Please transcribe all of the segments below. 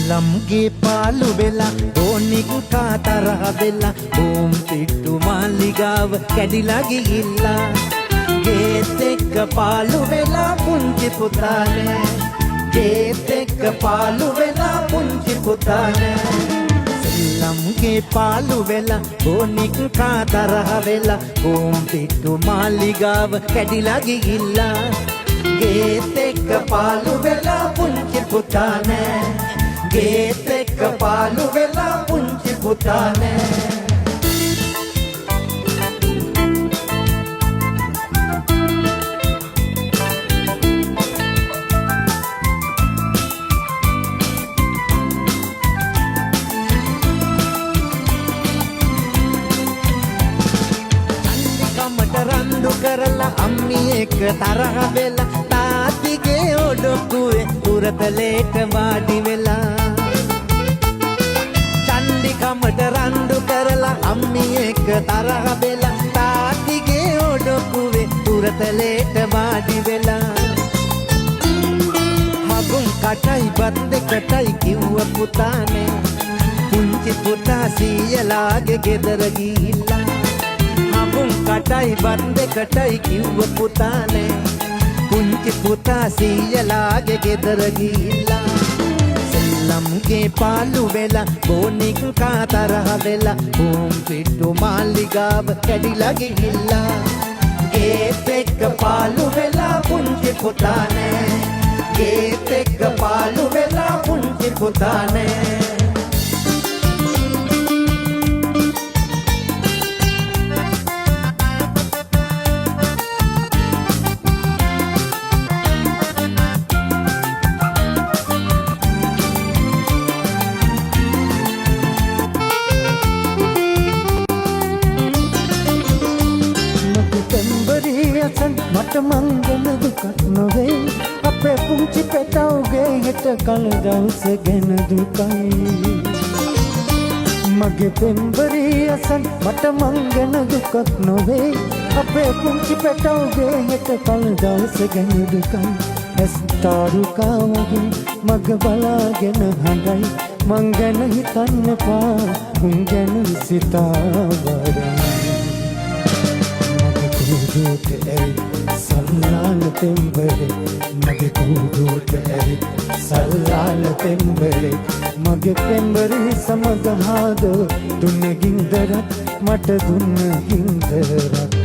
සෙල්ලම්ගේ පාලු වෙලා ඕනික් කාතරහ වෙලා ඕම් පිට්ටු මාලිගාව කැඩිලා ගිහිල්ලා ගේත් එක්ක පාලු වෙලා පුංචි පුතා නෑ ගේත් එක්ක පාලු වෙලා පුංචි පුතා නෑ සෙල්ලම්ගේ පාලු වෙලා ඕනික් කාතරහ වෙලා ඕම් පිට්ටු මාලිගාව කැඩිලා ගිහිල්ලා ගේත් එක්ක පාලු වෙලා පුංචි පුතා නෑ ගේත් එක්ක පාලු වෙලා පුංචි පුතා නෑ චන්දිකමට රණ්ඩු කරලා අම්මි එක්ක තරහ වෙලා තාත්තිගේ ඔඩොක්කුවේ උරතලේට වාඩි වෙලා චන්දිකමට රණ්ඩු කරලා අම්මි එක්ක තරහ වෙලා තාත්තිගේ ඔඩොක්කුවේ උරතලේට වාඩි වෙලා හගුන් කටයි බත් දෙකටයි කිව්ව පුතා නෑ පුංචි පුතා සීයලාගේ ගෙදර ගිහිල්ලා හගුන් කටයි බත් දෙකටයි කිව්ව පුතා නෑ පුංචි පුතා සීයලාගේ ගෙදර ගිහිල්ලා සෙල්ලම්ගේ පාලු වෙලා බෝනික් කාතරහ වෙලා ඕම් පිට්ටු මාලිගාව කැඩිලා ගිහිල්ලා ගේත් එක්ක පාලු වෙලා පුංචි පුතා නෑ ගේත් එක්ක පාලු වෙලා පුංචි පුතා නෑ මට මංගල දුකක් නොවේ අපේ පුංචි පෙටවුගේ හෙට කල දවස ගැන දුකයි මගේ පෙම්බරී අසන් මට මංගල දුකක් නොවේ අපේ පුංචි පෙටවුගේ හෙට කල දවස ගැන දුකයි ඇස් තාරුකාවගේ මග බලාගෙන හඬයි මං ගැන හිතන්න එපා උන් ගැන සිතාවරයි කුඩුට ඇවිත් සල්ලාල පෙම්බරේ මගේ කුඩුට ඇවිත් සල්ලාල පෙම්බරේ මගේ පෙම්බරේ සමග හාද දුන්න ගින්දරත් මට දුන්න ගින්දරත්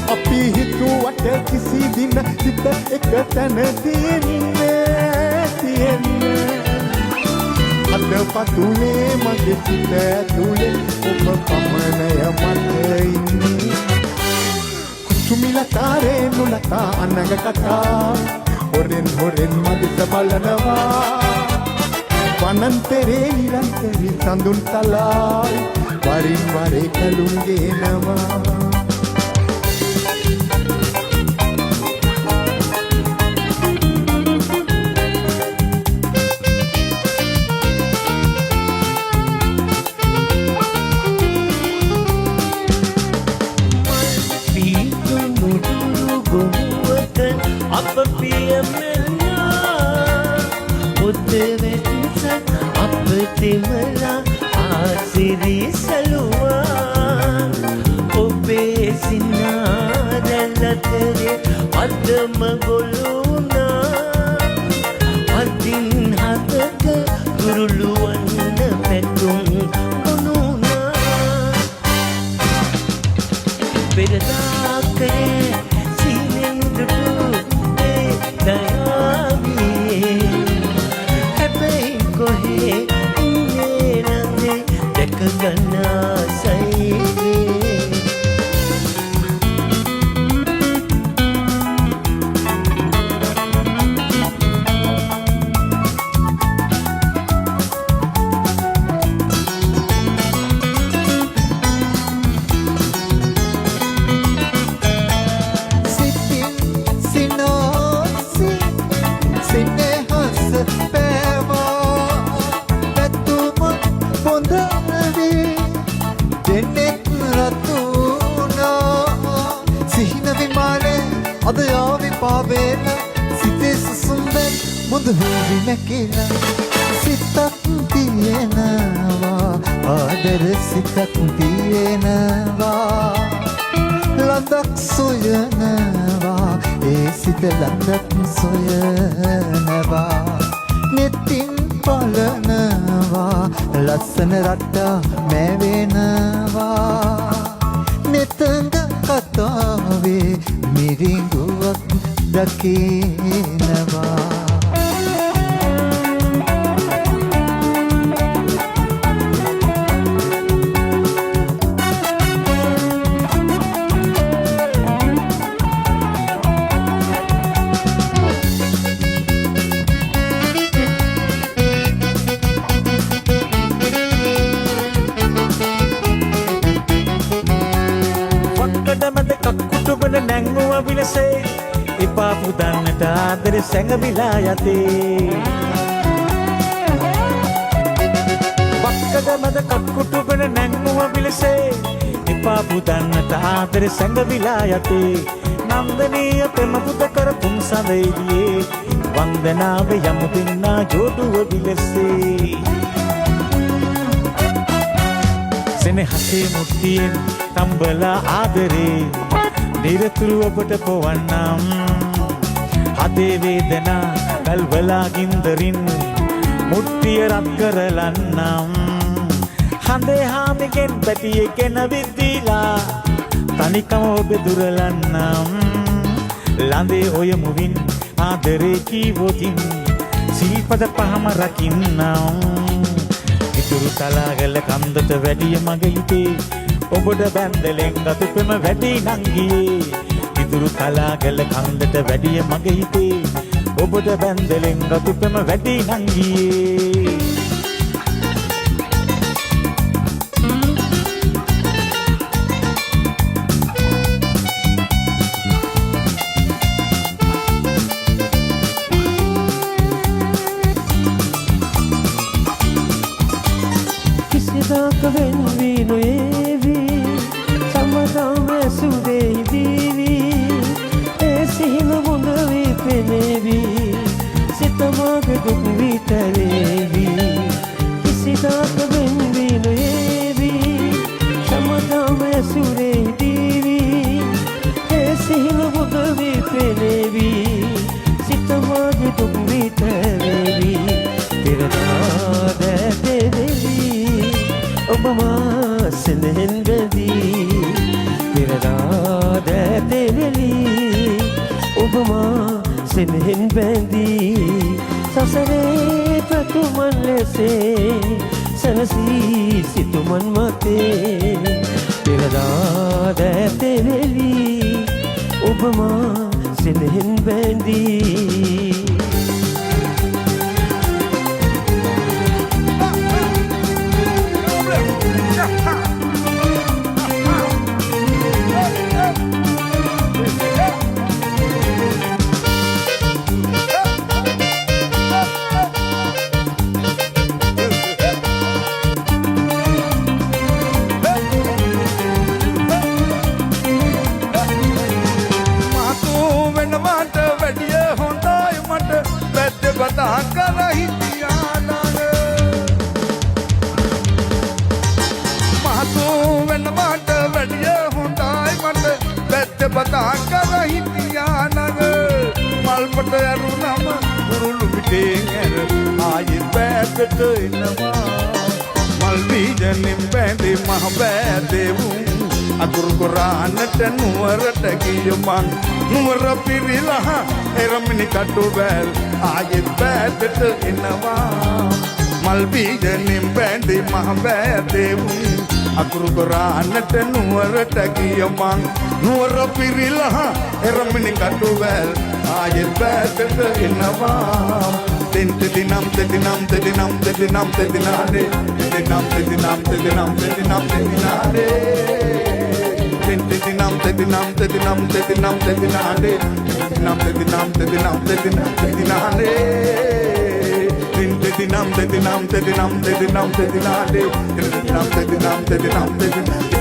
අපි හිතුවට කිසි දින සිත එක තැන තියෙන්නේ අද පතුලේ මගේ සිත ඇතුලේ ඔබ පමණය මට ඉන්නේ කුසුමිලතාරේ නුලතා අනග කතා හොරෙන් හොරෙන් මදිට බලනවා වනන්තරේ නිරන්තරී සඳුන් තලායි වරින් වරේ කලුම් ගේනවා අප පියමෙල්ලා උද්දෙවෙන්සන් අප තිමලා ආසිරි සලුවා ඔබේ සිනාරැල්ලතරේ අදම ගොළුනා අදින් හතක ගුරුළුවන්න පැතුම් ගොනුනා පෙරදා කරේ සීනෙන් දුටු හැබැයි කොහේ ඉන්නේ නන්නේ දැක ගන්නා සයිවේ අද යාවි පාවේන සිතේ සුසුම්බෙන් මුදු හේවි මැකිලා සිතක් තියෙනවා ආදර සිතක් තියෙනවා ලඳක් සොයනවා ඒ සිත ලඳක් සොයනවා නෙතින් බලනවා ලස්සන රට්ටා මැවෙනවා නෙතඟ කතාවේ මිරිඟුවක් දකිනවා නැංගුව විලසේ එපා පුදන්නට ආදර සැඟවිලා යතේ වක්කඩ මැද කක්කුටුබන නැංගුව විලසේ එපා පුදන්නට ආදර සැඟවිලා යතේ නන්දනීය පෙමපුත කර පුන් සඳෙලියේ වන්දනාව යමු දෙන්නා ජෝඩුව විලසේ සෙනෙහසේ මුට්ටියෙන් තම්බලා ආදරේ නිරතුරු ඔබට පොවන්නම් හදේ වේදනා ගල්වලා ගින්දරින් මුට්ටිය රත් කරලන්නම් හඳේ හාමිගෙන් පැටියෙගෙන විද්දීලා තනිකම ඔබ දුරලන්නම් ළඳේ ඔය මුවින් ආදරේ කීවොතින් සිල්පද පහම රකින්නම් ඉතුරු තලාගල කන්දට වැඩිය මගේ හිතේ ඔබට බැන්දලෙන් ගතුපෙම වැඩි නංගියේ ඉතුරු කලාගල කන්දට වැඩිය මගේ හිතේ ඔබට බැන්දලෙන් ගතුපෙම වැඩි නංගියේ කිසිදාක වෙන්වී නොයේවි සමගම සුදේ දීවි ඒ සිහින මුද වී පෙනේවි සිතමග දුක් විතරේවි කිසිදාක වෙන්වී නොයේවි සමගම සුදේ දීවි ඒ සිහින මුද වී පෙනේවි සිතමග දුක් විතරේවි තිරනාද දෙවි ඔබ මා සෙනෙහෙන් බැඳී තිරනාද දෙවෙලි ඔබ මා සෙනෙහෙන් බැඳී සසරේ ප්‍රතුමන් ලෙසේ සනසී සිතුමන් මතේ තිරනාද දෙවෙලි ඔබ මා සෙනෙහෙන් බැඳී बता कर रही मासून मट वडिय हुंदाई मट बेच बता कर रही नग मलपट अरुणम गुरुल बिटेंगर आज बैठ मल बीज निंबे मह बैदेवू अगुरु कुरानट नुवरट गियमन नुवर पिरिला एरमिनी कटुबेल आयत बैठ इनवा मल बीज निंबे मह बैदेवू अगुरु कुरानट नुवरट गियमन नुवर पिरिला एरमिनी कटुबेल आयत बैठ इनवा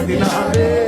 Dinam